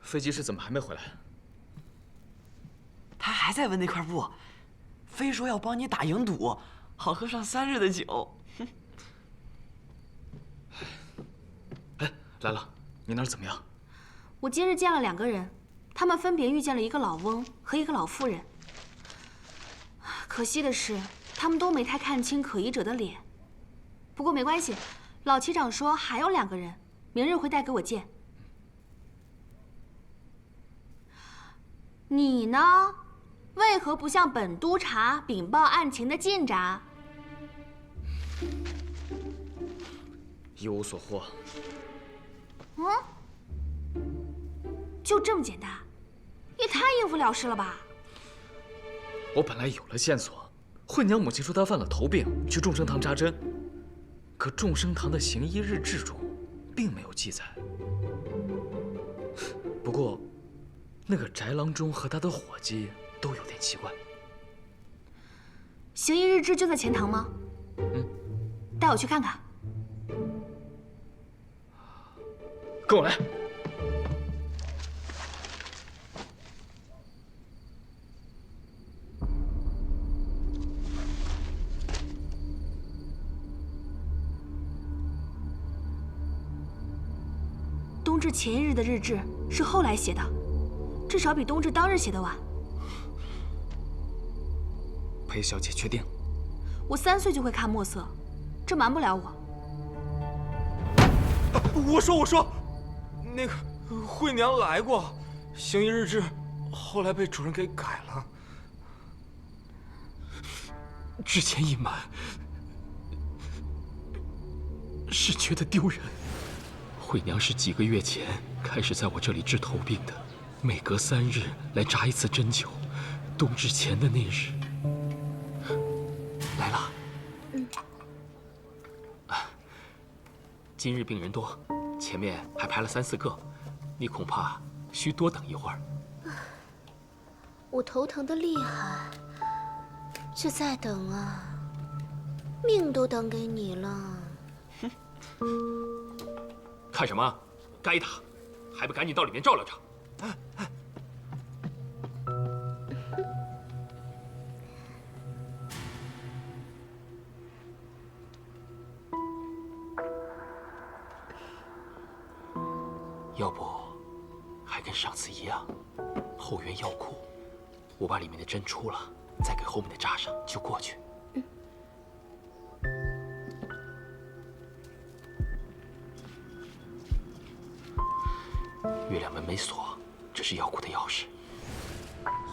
飞机师怎么还没回来？他还在问那块布，非说要帮你打赢赌，好喝上3日的酒。哎，来了，你那儿怎么样？我今日见了2个人，他们分别遇见了一个老翁和一个老妇人。可惜的是，他们都没太看清可疑者的脸。不过没关系，老旗长说还有2个人，明日会带给我见。你呢？为何不向本督察禀报案情的进展？一无所获。就这么简单？也太应付了事了吧！我本来有了线索，惠娘母亲说她犯了头病，去众生堂扎针，可众生堂的行医日志中，并没有记载。不过，那个翟郎中和他的伙计都有点奇怪。行医日志就在钱塘吗？带我去看看。跟我来。冬至前一日的日志是后来写的，至少比冬至当日写的晚。裴小姐确定？我3岁就会看墨色，这瞒不了我。我说，那个惠娘来过，行医日志后来被主人给改了，之前隐瞒是觉得丢人。惠娘是几个月前开始在我这里治头病的，每隔3日来扎一次针灸，冬至前的那日来了。今日病人多，前面还排了3、4个，你恐怕需多等一会儿。我头疼的厉害，这再等啊，命都等给你了。看什么？该打，还不赶紧到里面照料着！要不，还跟上次一样，后园药库，我把里面的针出了，再给后面的扎上，就过去。月亮门没锁，这是药库的钥匙。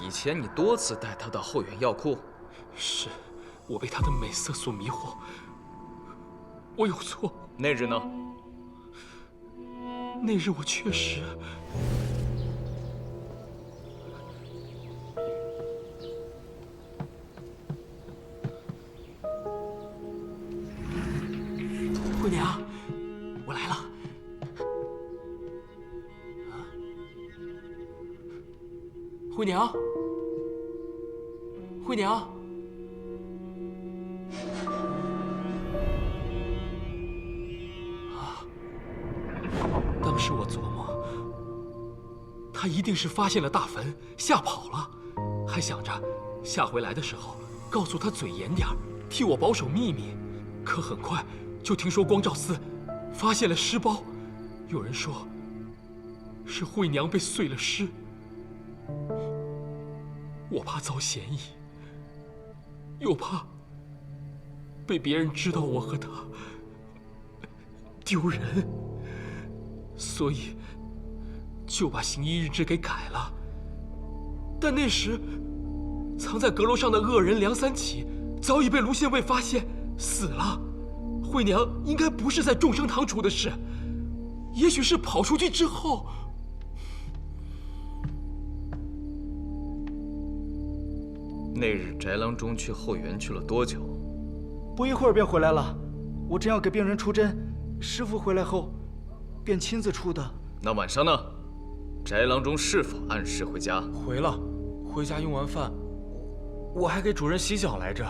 以前你多次带她到后园药库，是我被她的美色所迷惑，我有错。那日呢？那日我确实……惠娘，我来了。惠娘，惠娘，时我琢磨，他一定是发现了大坟，吓跑了，还想着下回来的时候告诉他嘴严点儿，替我保守秘密。可很快就听说光照寺发现了尸包，有人说是惠娘被碎了尸。我怕遭嫌疑，又怕被别人知道我和他丢人，所以就把行医日志给改了。但那时藏在阁楼上的恶人梁三起早已被卢县尉发现死了。惠娘应该不是在众生堂出的事，也许是跑出去之后。那日翟郎中去后园去了多久？不一会儿便回来了。我正要给病人出针，师傅回来后，便亲自出的。那晚上呢？翟郎中是否按时回家？回了，回家用完饭，我还给主人洗脚来着。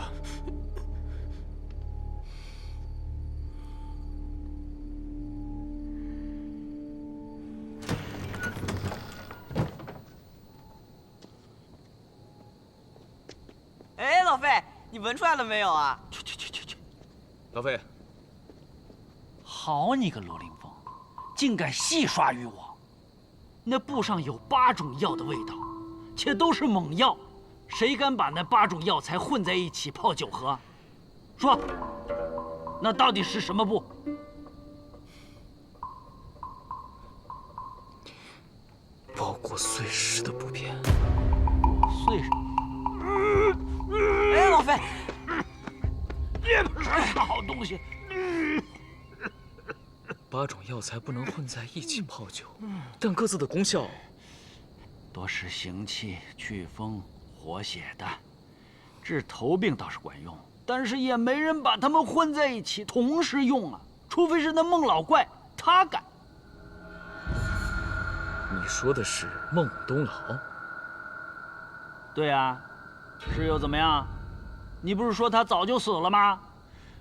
哎，老费，你闻出来了没有啊？去！老费，好你个罗凌风，竟敢戏耍于我！那布上有8种药的味道，且都是猛药，谁敢把那8种药材混在一起泡酒喝？说，那到底是什么布？包裹碎尸的布片。碎尸？哎，老费，也不是什么好东西。 8种药材不能混在一起泡酒，但各自的功效多是行气、祛风、活血的，治头病倒是管用，但是也没人把它们混在一起同时用啊，除非是那孟老怪，他敢。你说的是孟东老？对啊，是又怎么样？你不是说他早就死了吗？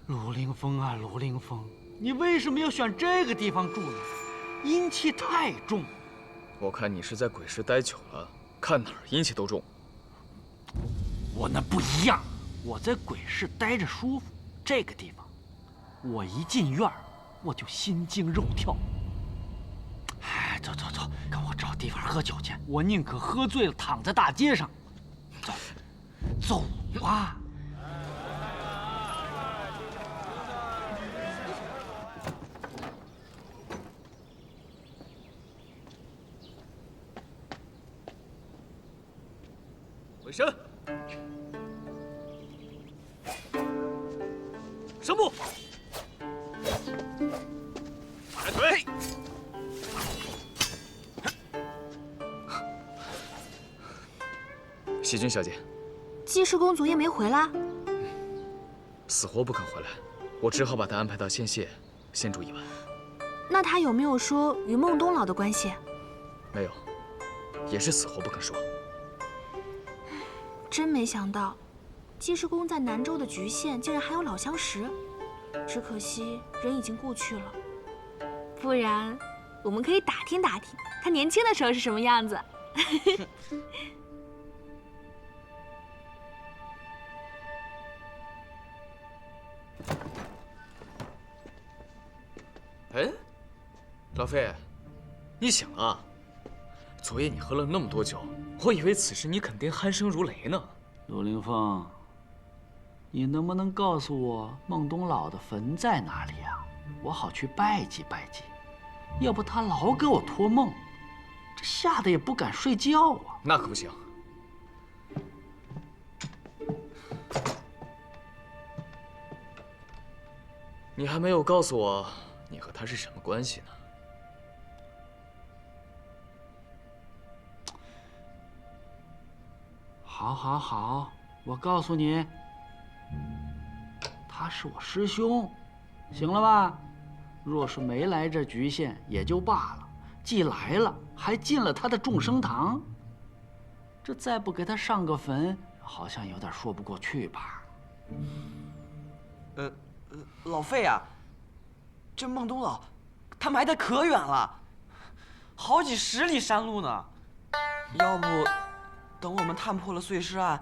陆凌风啊，陆凌风，你为什么要选这个地方住呢？阴气太重。我看你是在鬼市待久了，看哪儿阴气都重。我那不一样，我在鬼市待着舒服。这个地方，我一进院儿，我就心惊肉跳。哎，走，跟我找地方喝酒去。我宁可喝醉了躺在大街上。走啊！回身，上步，抬腿。喜君小姐，季氏公昨夜没回来，死活不肯回来，我只好把她安排到县县，先住一晚。那他有没有说与孟东老的关系？没有，也是死活不肯说。真没想到，季氏公在南州的局县竟然还有老相识，只可惜人已经故去了。不然，我们可以打听打听他年轻的时候是什么样子。哎，老费，你醒了啊？昨夜你喝了那么多酒，我以为此时你肯定鼾声如雷呢。陆凌风，你能不能告诉我孟东老的坟在哪里啊？我好去拜祭拜祭。要不他老给我托梦，这吓得也不敢睡觉啊。那可不行。你还没有告诉我，你和他是什么关系呢？好，我告诉你，他是我师兄，行了吧？若是没来这局县也就罢了，既来了，还进了他的众生堂，这再不给他上个坟，好像有点说不过去吧？老费啊，这孟东老，他埋得可远了。好几10里山路呢。要不，等我们探破了碎尸案，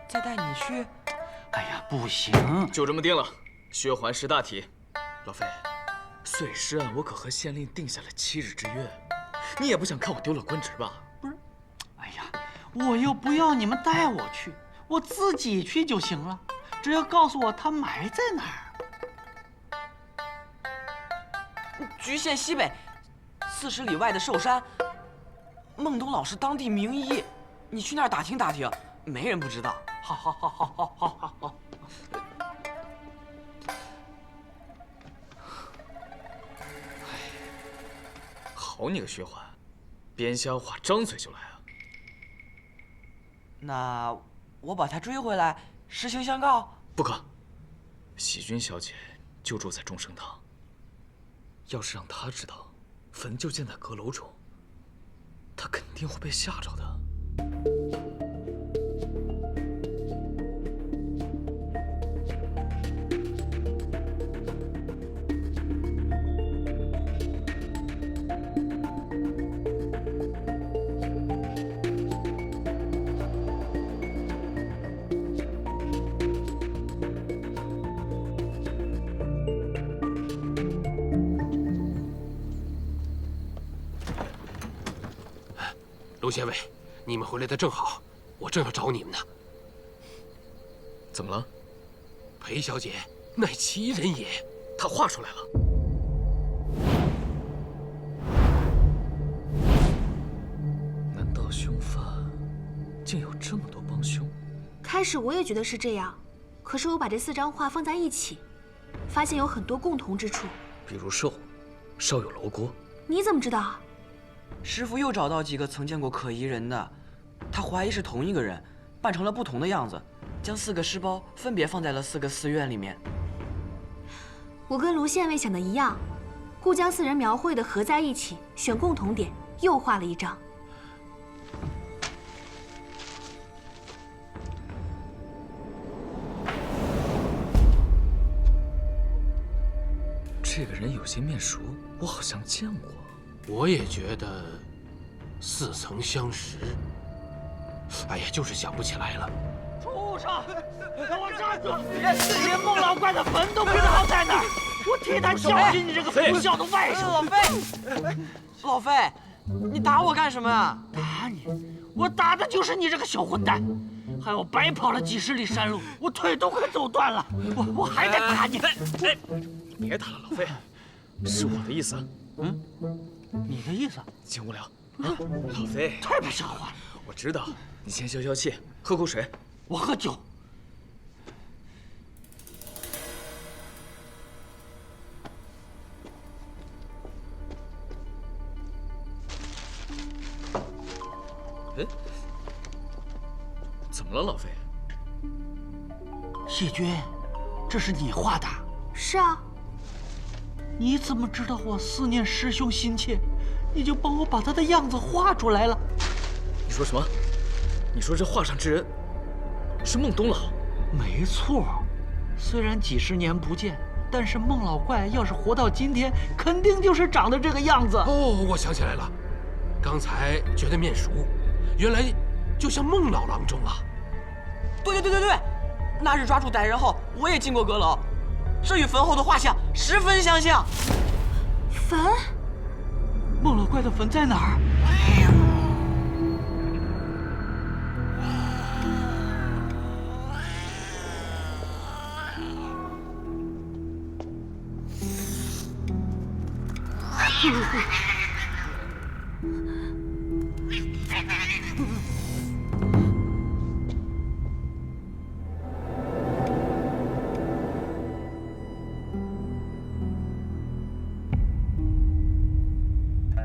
再带你去？哎呀，不行，就这么定了，薛环识大体。老费，碎尸案我可和县令定下了7日之约，你也不想看我丢了官职吧？哎呀，我又不要你们带我去，我自己去就行了，只要告诉我他埋在哪儿。局县西北40里外的寿山，孟东老是当地名医，你去那儿打听打听，没人不知道。好。好你个薛环，编瞎话张嘴就来啊！那我把他追回来，实情相告。不可，喜君小姐就住在众生堂，要是让她知道坟就建在阁楼中，她肯定会被吓着的。卢县尉，你们回来的正好，我正要找你们呢。怎么了？裴小姐乃奇人也，她画出来了。难道凶犯竟有这么多帮凶？开始我也觉得是这样，可是我把这4张画放在一起，发现有很多共同之处。比如寿有楼锅。你怎么知道？师傅又找到几个曾见过可疑人的，他怀疑是同一个人，扮成了不同的样子，将4个尸包分别放在了4个寺院里面。我跟卢县尉想的一样，故将4人描绘的合在一起，选共同点，又画了一张。这个人有些面熟，我好像见过。我也觉得似曾相识。哎呀，就是想不起来了。畜生，给我站住！连孟老怪的坟都不知道在哪儿，我替他教训你这个不孝的外甥！老费，你打我干什么啊？打你？我打的就是你这个小混蛋！害我白跑了几10里山路，我腿都快走断了，我还得打你！你别打了，老费，是我的意思。你的意思？请无聊啊，老费，太不像话了！我知道，你先消消气，喝口水。我喝酒。哎，怎么了，老费？细君，这是你画的？是啊。你怎么知道我思念师兄心切，你就帮我把他的样子画出来了？你说什么？你说这画上之人是孟东老？没错，虽然几10年不见，但是孟老怪要是活到今天，肯定就是长得这个样子。哦，我想起来了，刚才觉得面熟，原来就像孟老郎中啊。对，那日抓住歹人后，我也进过阁楼，这与坟后的画像十分相像。坟？孟老怪的坟在哪儿？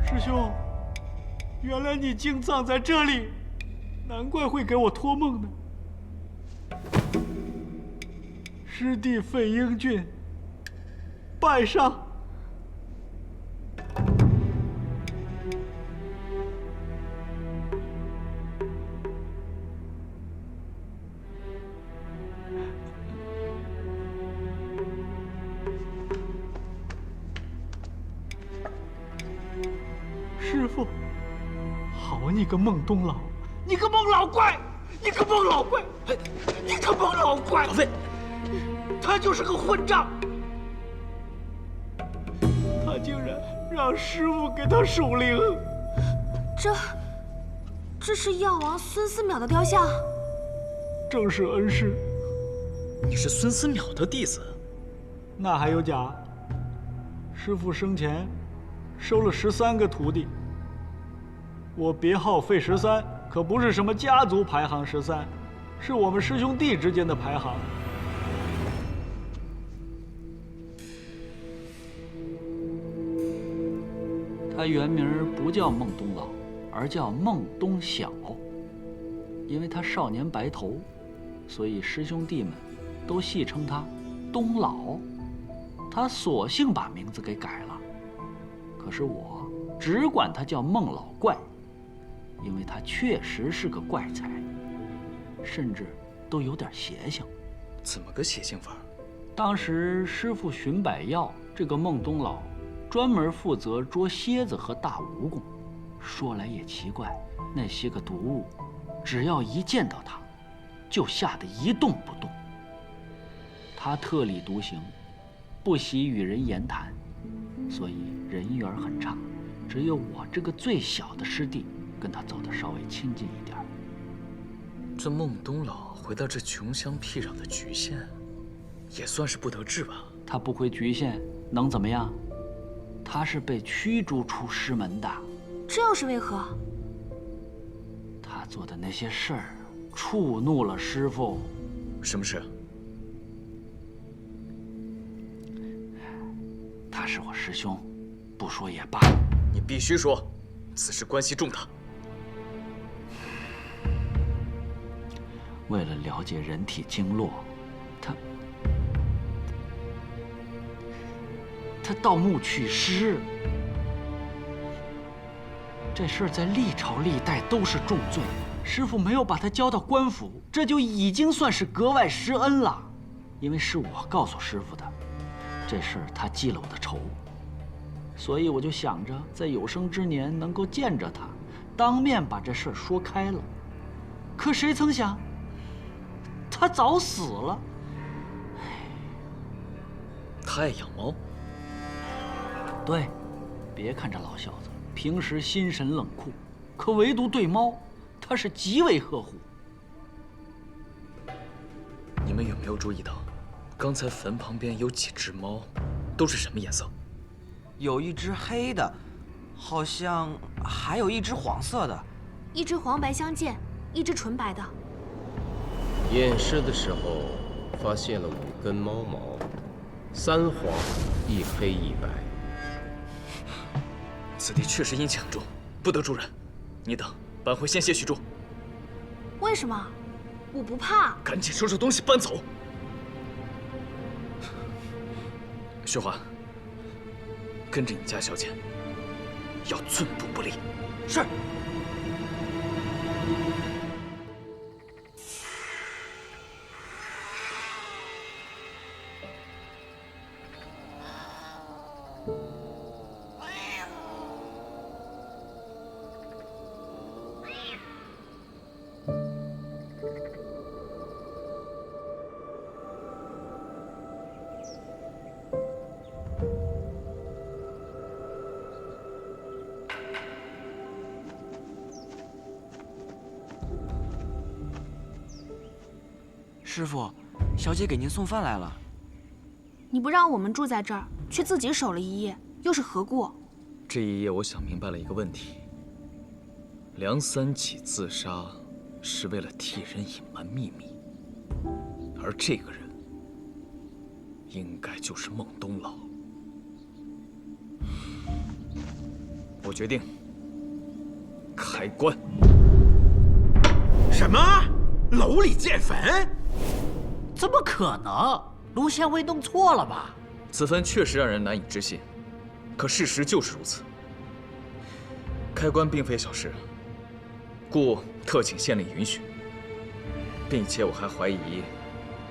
师兄，原来你竟葬在这里，难怪会给我托梦呢。师弟费英俊，拜上。师傅，好你个孟东老，你个孟老怪，你个孟老怪，你个孟老怪！老魏，他就是个混账，他竟然让师傅给他守灵。这是药王孙思邈的雕像。正是恩师。你是孙思邈的弟子？那还有假？师傅生前收了13个徒弟，我别号费13，可不是什么家族排行13，是我们师兄弟之间的排行。他原名不叫孟东老，而叫孟东晓。因为他少年白头，所以师兄弟们都戏称他东老。他索性把名字给改了，可是我只管他叫孟老怪，因为他确实是个怪才，甚至都有点邪性。怎么个邪性法？当时师傅寻百药，这个孟东老专门负责捉蝎子和大蜈蚣。说来也奇怪，那些个毒物，只要一见到他，就吓得一动不动。他特立独行，不喜与人言谈，所以人缘很差。只有我这个最小的师弟跟他走得稍微亲近一点。这孟东老回到这穷乡僻壤的局县，也算是不得志吧？他不回局县能怎么样？他是被驱逐出师门的。这又是为何？他做的那些事儿，触怒了师父。什么事？他是我师兄，不说也罢。你必须说，此事关系重大。为了了解人体经络，他盗墓取尸。这事儿在历朝历代都是重罪，师父没有把他交到官府，这就已经算是格外施恩了。因为是我告诉师父的，这事儿他记了我的仇，所以我就想着在有生之年能够见着他，当面把这事儿说开了。可谁曾想，他早死了。他爱养猫？对，别看这老小子平时心神冷酷，可唯独对猫，他是极为呵护。你们有没有注意到，刚才坟旁边有几只猫，都是什么颜色？有一只黑的，好像还有一只黄色的。一只黄白相间，一只纯白的。验尸的时候，发现了5根猫毛，3黄1黑1白。此地确实阴气很重，不得住人。你等，搬回县谢许住。为什么？我不怕。赶紧收拾东西搬走。雪华，跟着你家小姐，要寸步不离。是。师傅，小姐给您送饭来了。你不让我们住在这儿，却自己守了一夜，又是何故？这一夜，我想明白了一个问题：梁三起自杀是为了替人隐瞒秘密，而这个人应该就是孟东老。我决定开棺。什么？楼里建坟？怎么可能？卢县尉弄错了吧？此坟确实让人难以置信，可事实就是如此。开棺并非小事，故特请县令允许，并且我还怀疑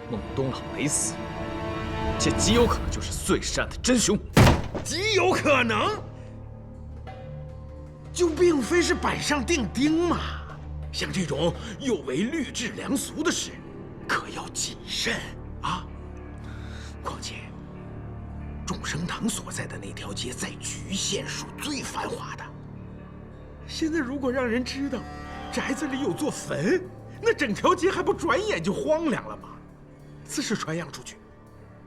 孟东老没死，这极有可能就是碎尸案的真凶。极有可能？就并非是板上钉钉嘛。像这种有违律制良俗的事，可要谨慎啊。况且，众生堂所在的那条街在局县属最繁华的。现在如果让人知道宅子里有座坟，那整条街还不转眼就荒凉了吗？此事传扬出去，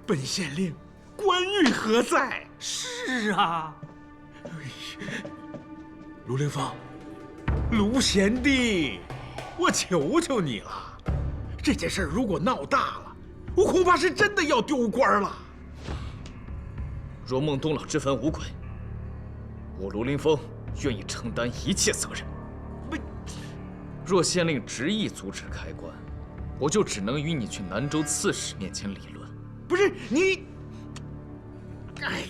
本县令官运何在？是啊，卢凌风，卢贤弟，我求求你了，这件事如果闹大了，我恐怕是真的要丢官了。若孟东老之坟无愧，我卢凌风愿意承担一切责任。若县令执意阻止开棺，我就只能与你去南州刺史面前理论。不是你，哎呀，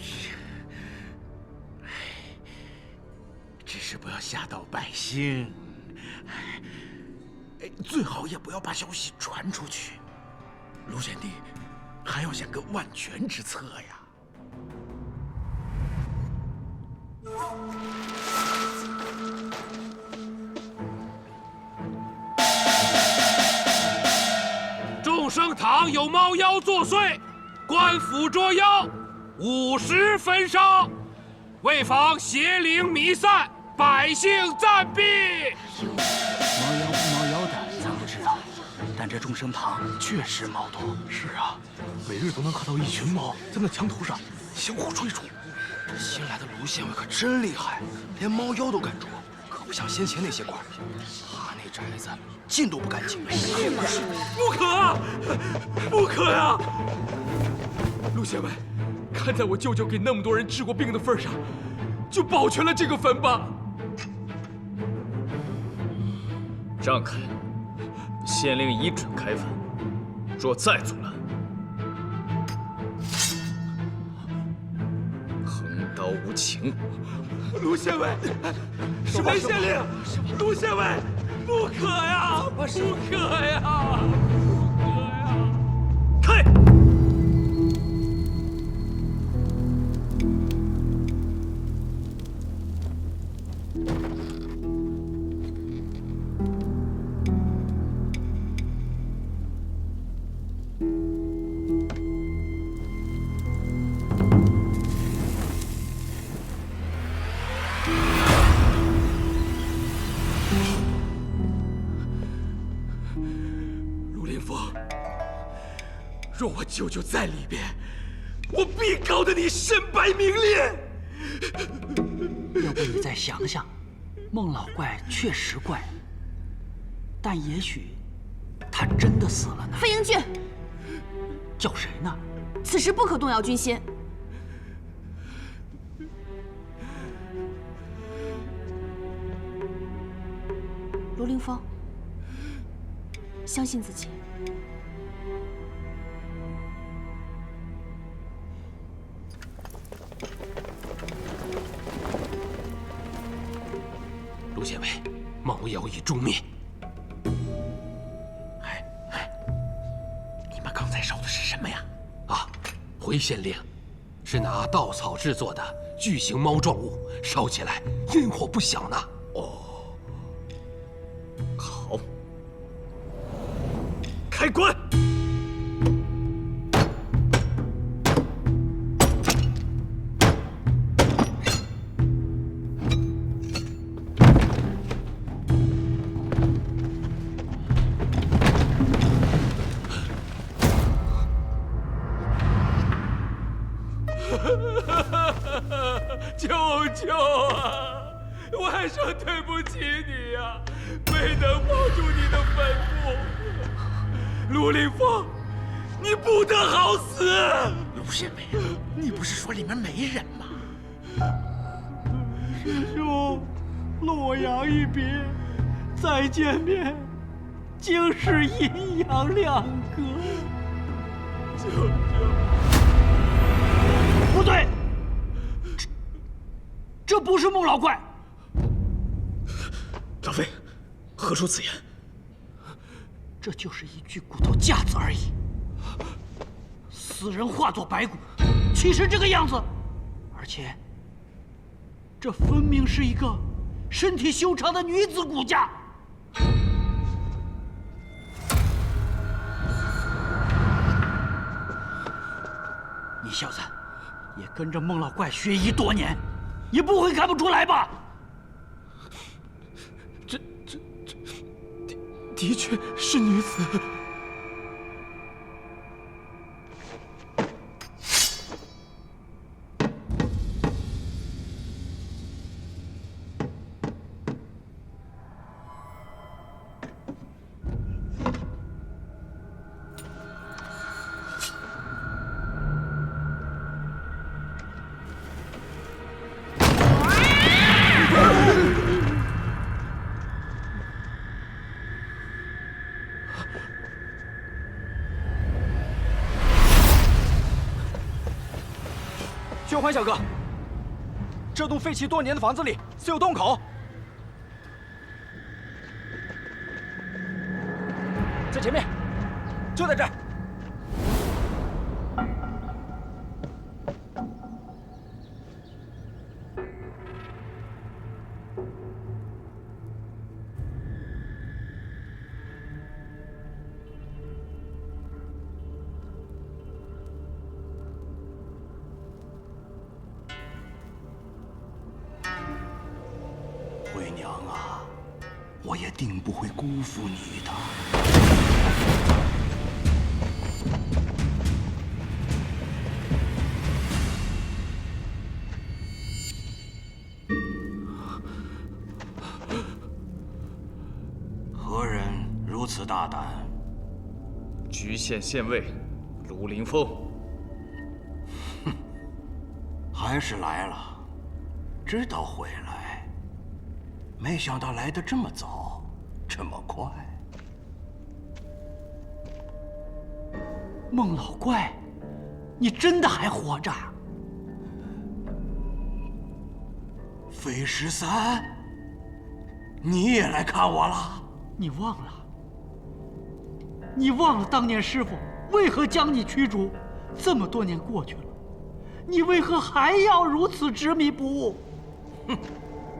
只是不要吓到百姓，最好也不要把消息传出去。卢贤弟还要想个万全之策呀。众生堂有猫妖作祟，官府捉妖，50焚烧，为防邪灵弥散，百姓暂避。猫妖不猫妖的咱不知道，但这众生堂确实猫多。是啊，每日都能看到一群猫在那墙头上相互追逐。这新来的卢县尉可真厉害，连猫妖都敢捉，可不像先前那些官，他那宅子进都不敢进。是吗？不可啊，不可呀！陆县尉，看在我舅舅给那么多人治过病的份上，就保全了这个坟吧。让开！县令已准开坟，若再阻拦，横刀无情。卢县尉，韦县令，卢县尉，不可呀，不可呀，不可呀！开！若我舅舅在里边，我必搞得你身败名裂。要不你再想想，孟老怪确实怪，但也许他真的死了呢。飞鹰郡，叫谁呢？此时不可动摇军心。卢凌风，相信自己。卢县尉，猫妖已诛灭。你们刚才烧的是什么呀？啊，回县令，是拿稻草制作的巨型猫状物，烧起来烟火不小呢。哦，好，开棺！舅舅啊，我还说对不起你呀，没能保住你的坟墓。卢凌风，你不得好死！卢县尉，你不是说里面没人吗？师兄，洛阳一别，再见面，竟是阴阳两隔。舅舅，不对，这不是孟老怪。张飞，何出此言？这就是一具骨头架子而已。死人化作白骨，岂是这个样子？而且，这分明是一个身体修长的女子骨架。你小子也跟着孟老怪学医多年，你不会看不出来吧？的确是女子。宣欢小哥，这栋废弃多年的房子里似有洞口，在前面，就在这儿。惠娘啊，我也定不会辜负你的。何人如此大胆？莒县县尉卢凌风。哼，还是来了，知道回来。没想到来得这么早，这么快。孟老怪，你真的还活着？费13，你也来看我了？你忘了？你忘了当年师傅为何将你驱逐？这么多年过去了，你为何还要如此执迷不悟？哼！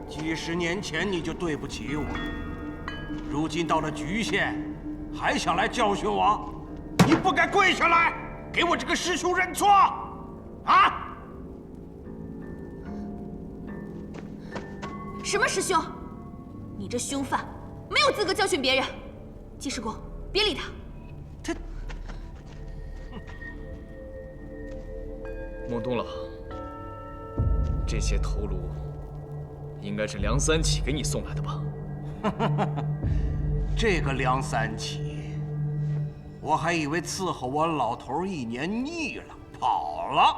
几十年前你就对不起我，如今到了莒县，还想来教训我？你不该跪下来给我这个师兄认错啊！什么师兄？你这凶犯没有资格教训别人。济世公，别理他。孟东老，这些头颅应该是梁三起给你送来的吧？这个梁三起，我还以为伺候我老头1年腻了，跑了，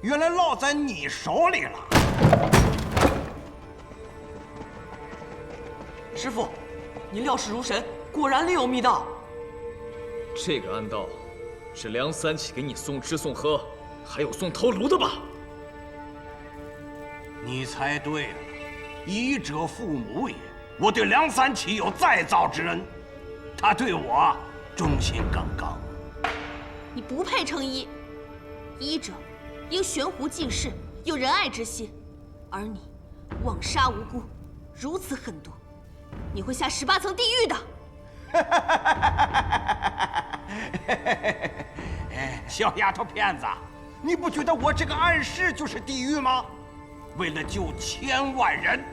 原来落在你手里了。师傅，你料事如神，果然另有密道。这个暗道是梁三起给你送吃送喝，还有送头颅的吧？你猜对了，医者父母也。我对梁三起有再造之恩，他对我忠心耿耿。你不配称医，医者应悬壶济世，有仁爱之心，而你枉杀无辜，如此狠毒，你会下18层地狱的。小丫头片子，你不觉得我这个暗示就是地狱吗？为了救1000万人，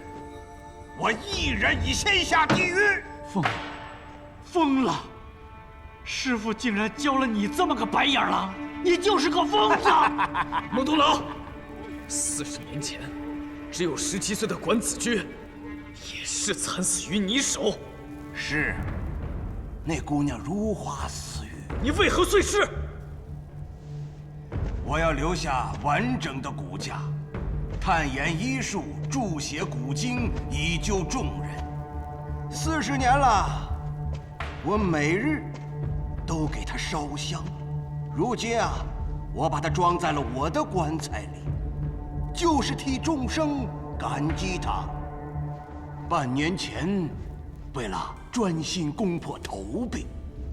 我一人已先下地狱。疯了，疯了！师傅竟然教了你这么个白眼狼，你就是个疯子！孟东老，40年前，只有17岁的管子驹，也是惨死于你手。是，那姑娘如花似玉。你为何碎尸？我要留下完整的骨架，探研医术，注写古经，以救众人。40年了，我每日都给他烧香。如今啊，我把它装在了我的棺材里，就是替众生感激他。半年前，为了专心攻破头病，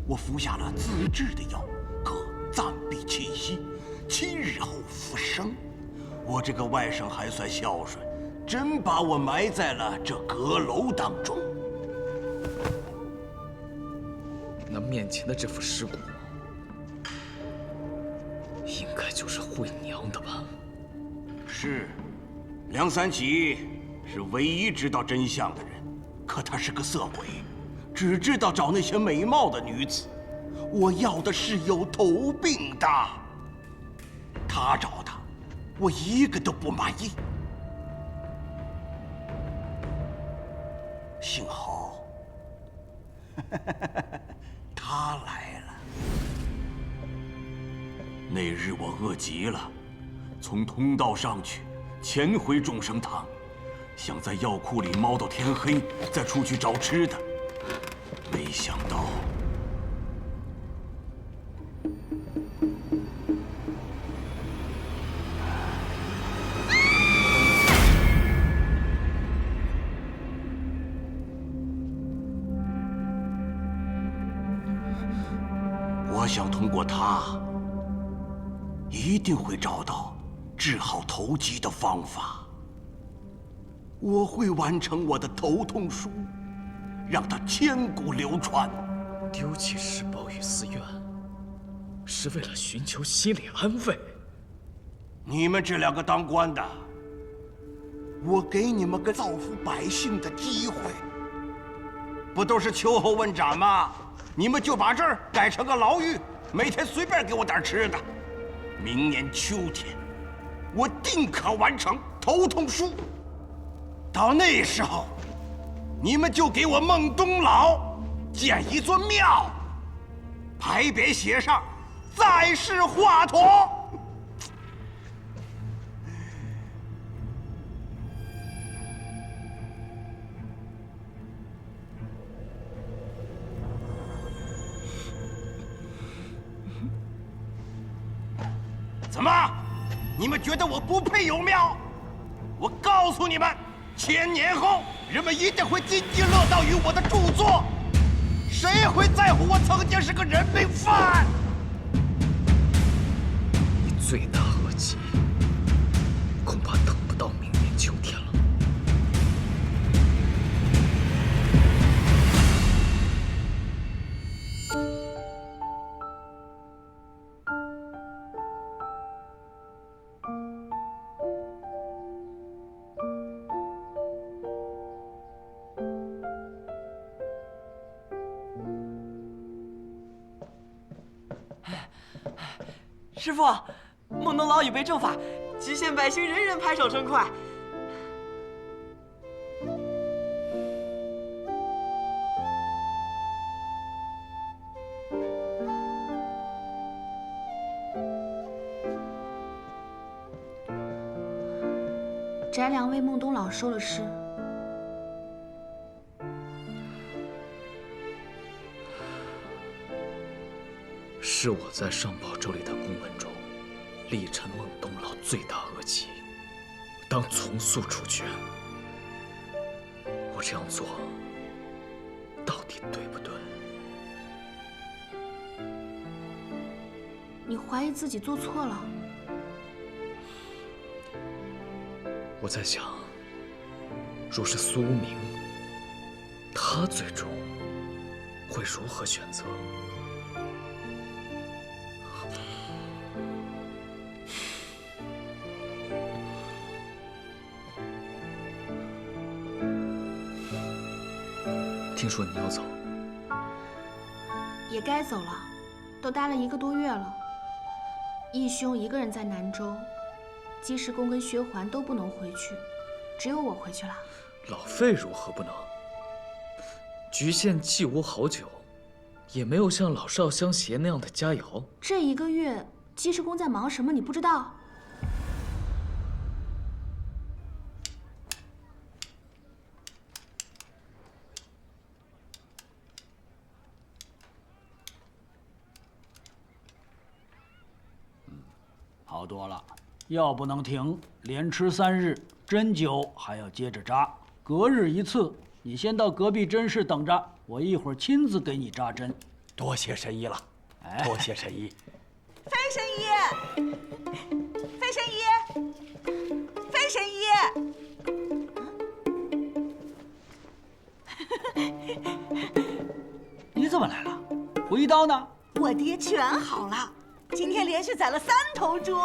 我服下了自制的药，可暂避气息，7日后复生。我这个外甥还算孝顺，真把我埋在了这阁楼当中。那面前的这副尸骨，应该就是惠娘的吧？是，梁三奇是唯一知道真相的人，可他是个色鬼，只知道找那些美貌的女子。我要的是有头病的。他找的，我一个都不满意。幸好，他来了。那日我饿极了，从通道上去，潜回众生堂，想在药库里猫到天黑，再出去找吃的。没想到，我想通过他，一定会找到治好头疾的方法。我会完成我的头痛书，让它千古流传。丢弃尸包与寺院，是为了寻求心理安慰。你们这两个当官的，我给你们个造福百姓的机会。不都是秋后问斩吗？你们就把这儿改成个牢狱，每天随便给我点吃的。明年秋天，我定可完成头痛书。到那时候，你们就给我孟东老建一座庙，牌匾写上“在世华佗”。怎么？你们觉得我不配有庙？我告诉你们，1000年后，人们一定会津津乐道于我的著作。谁会在乎我曾经是个人命犯？你罪大恶极，恐怕等不到明年秋天了。师傅，孟东老已被正法，极县百姓人人拍手称快。翟良为孟东老收了尸。是我在上宝州里的公文中，力陈孟东老罪大恶极，当从速处决。我这样做，到底对不对？你怀疑自己做错了？我在想，若是苏明，他最终会如何选择？听说你要走，也该走了，都待了1个多月了。义兄一个人在南州，姬氏公跟薛环都不能回去，只有我回去了。老费如何不能？局县既无好酒，也没有像老少相携那样的佳肴。这1个月，姬氏公在忙什么？你不知道？好多了，药不能停，连吃3日，针灸还要接着扎，隔日1次。你先到隔壁针室等着，我一会儿亲自给你扎针。多谢神医了，多谢神医。飞神医，飞神医，飞神医。么来了？回刀呢？我爹全好了，今天连续宰了3头猪，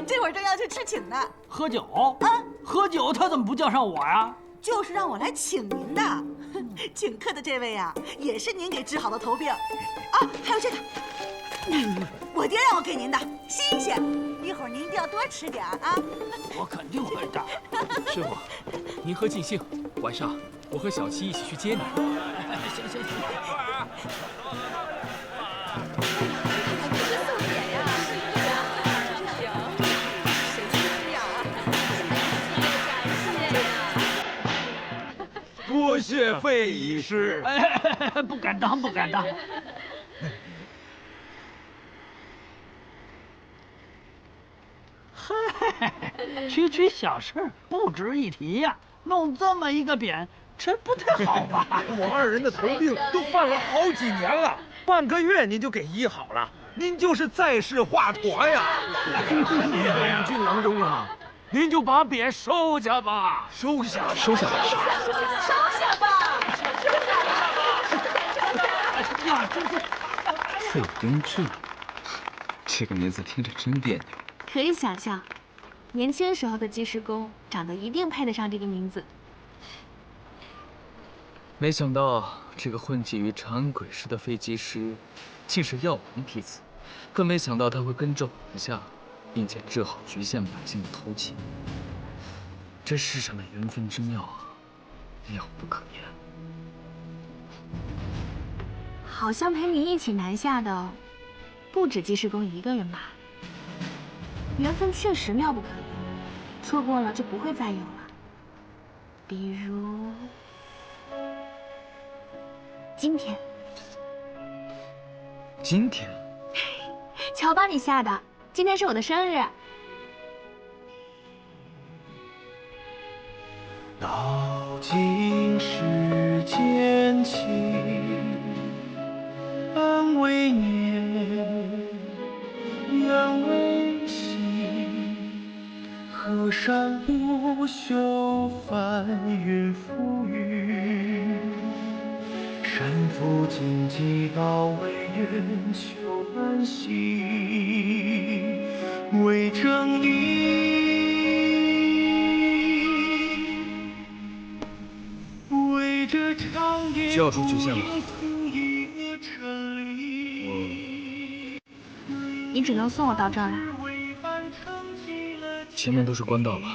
这会儿正要去吃请呢。喝酒？喝酒他怎么不叫上我呀？就是让我来请您的。请客的这位呀，也是您给治好的头病。啊，还有这个，我爹让我给您的，新鲜。一会儿您一定要多吃点啊。我肯定会的。师傅，您喝尽兴，晚上我和小七一起去接你。行行行。多谢费医师。不敢当，不敢当。区区小事不值一提呀，弄这么一个匾，这不太好吧？我2人的头病都犯了好几年了，半个月您就给医好了，您就是在世华佗呀！两郡郎中啊，您就把匾收下吧，收下吧。收下吧。呀，真是费丁志，这个名字听着真别扭。可以想象，年轻时候的济世公长得一定配得上这个名字。没想到这个混迹于长安鬼市的飞机师，竟是药王嫡子，更没想到他会跟纣南下，并且治好局县百姓的偷情。这世上的缘分之妙啊，妙不可言。好像陪你一起南下的，不止济世公一个人吧？缘分确实妙不可言，错过了就不会再有了。比如今天。今天？瞧把你吓的！今天是我的生日。道尽世间情，安为念，愿为心。河山不休，翻云覆雨。山伏荆棘道，为愿求安息。为正义，为这长夜就要出局限了，你只能送我到这儿来。前面都是官道了，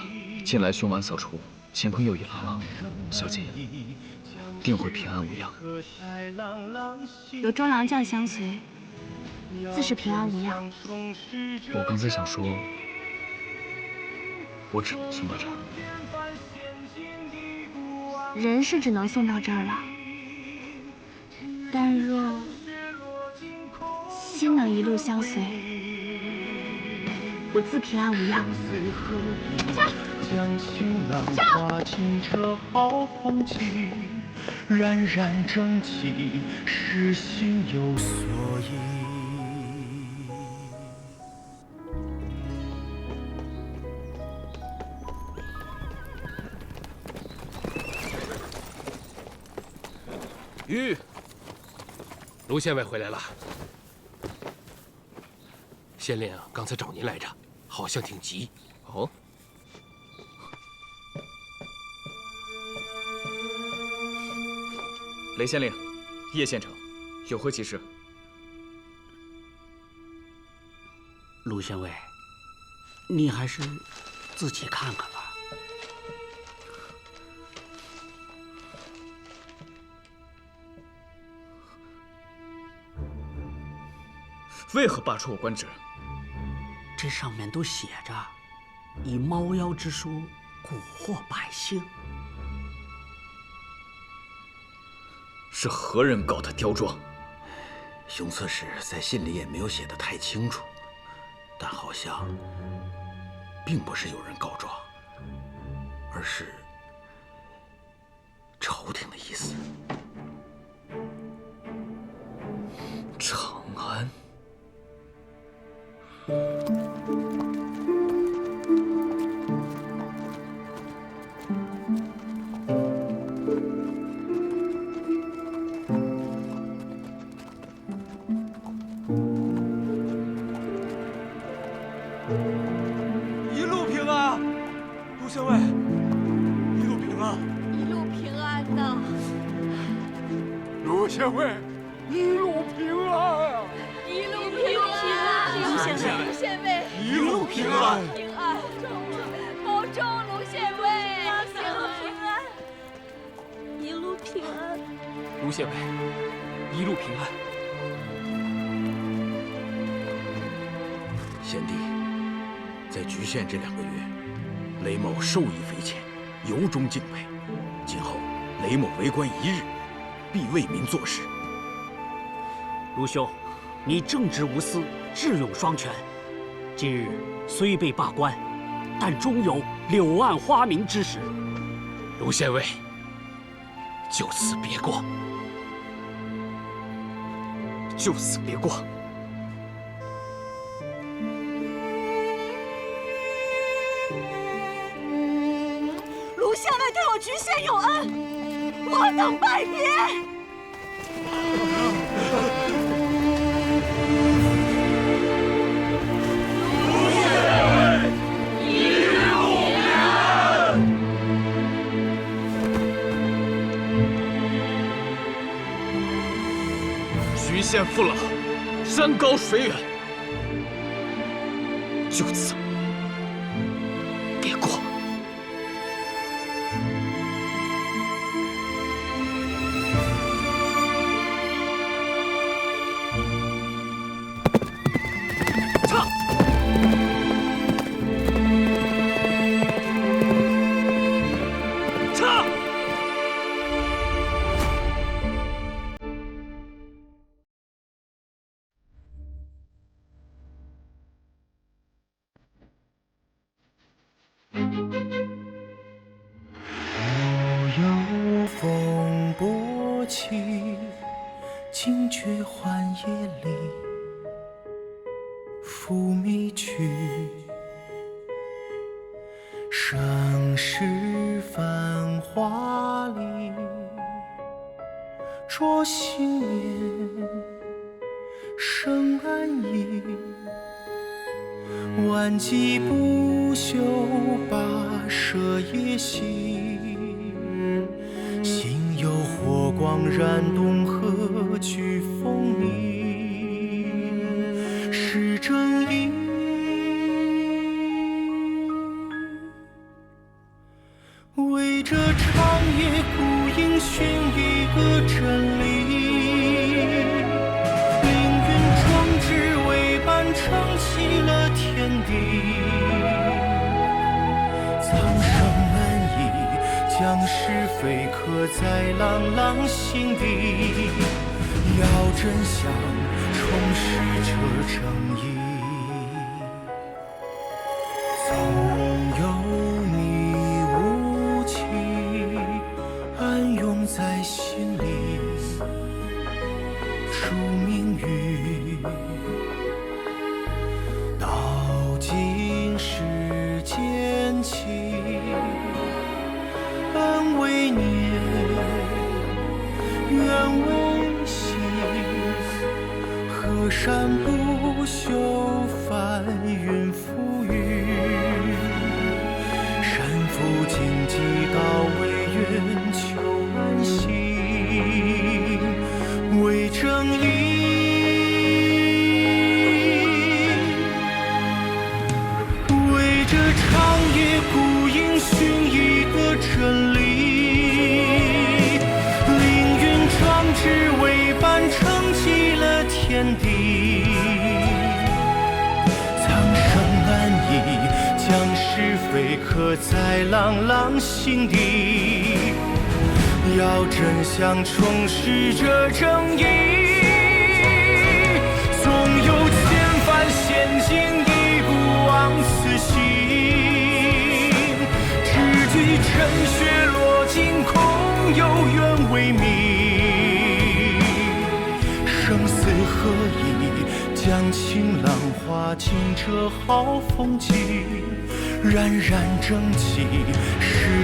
近来凶顽扫除，乾坤又一郎了，小姐定会平安无恙。有周郎将相随，自是平安无恙。我刚才想说，我只能送到这儿。人是只能送到这儿了，但若心能一路相随，我自平安无恙。将情郎划进这好风景，冉冉正气，是心有所依。吁，卢县尉回来了。县令刚才找您来着，好像挺急。哦。雷县令，叶县丞，有何急事？卢县尉，你还是自己看看吧。为何罢黜我官职？这上面都写着，以猫妖之术蛊惑百姓。是何人搞的刁状？熊刺史在信里也没有写得太清楚，但好像并不是有人告状，而是朝廷的意思。长安。卢县尉，一路平安。一路平安呐。卢县尉，一路平安。一路平安，卢县尉，一路平安。平安，保重，卢县尉，一路平安，一路平安。卢县尉，一路平安。贤弟，在局县这2个月，雷某受益匪浅，由衷敬佩。今后雷某为官1日，必为民做事。卢兄，你正直无私，智勇双全。今日虽被罢官，但终有柳暗花明之时。卢县尉，就此别过。就此别过。卢县尉对我局县有恩，我等拜别。局县父老，山高水远，就此别过。风波起，惊觉寒夜里，拂迷去。盛世繁华里，着新年生安逸。万计不休，跋涉夜行。心有火光燃东河，举风鸣，是正义。为这长夜孤影寻一个真理，凌云壮志为伴撑起了天地。苍生难移，将是非刻在朗朗心底，要真相重拾这正义。总有你无情，暗涌在心里，出命运。道尽世间情，恩为念，怨为心。河山不休，翻云覆雨。山伏荆棘，高为远，求安心。为正义。为这长夜孤影寻一个真理，凌云壮志为伴撑起了天地。苍生难移，将是非刻在朗朗心底，要真相重拾这正义。总有千帆险境，一不枉此行。只惧尘血落尽，空有缘为命。生死何以将情浪化尽这好风景？冉冉正气，是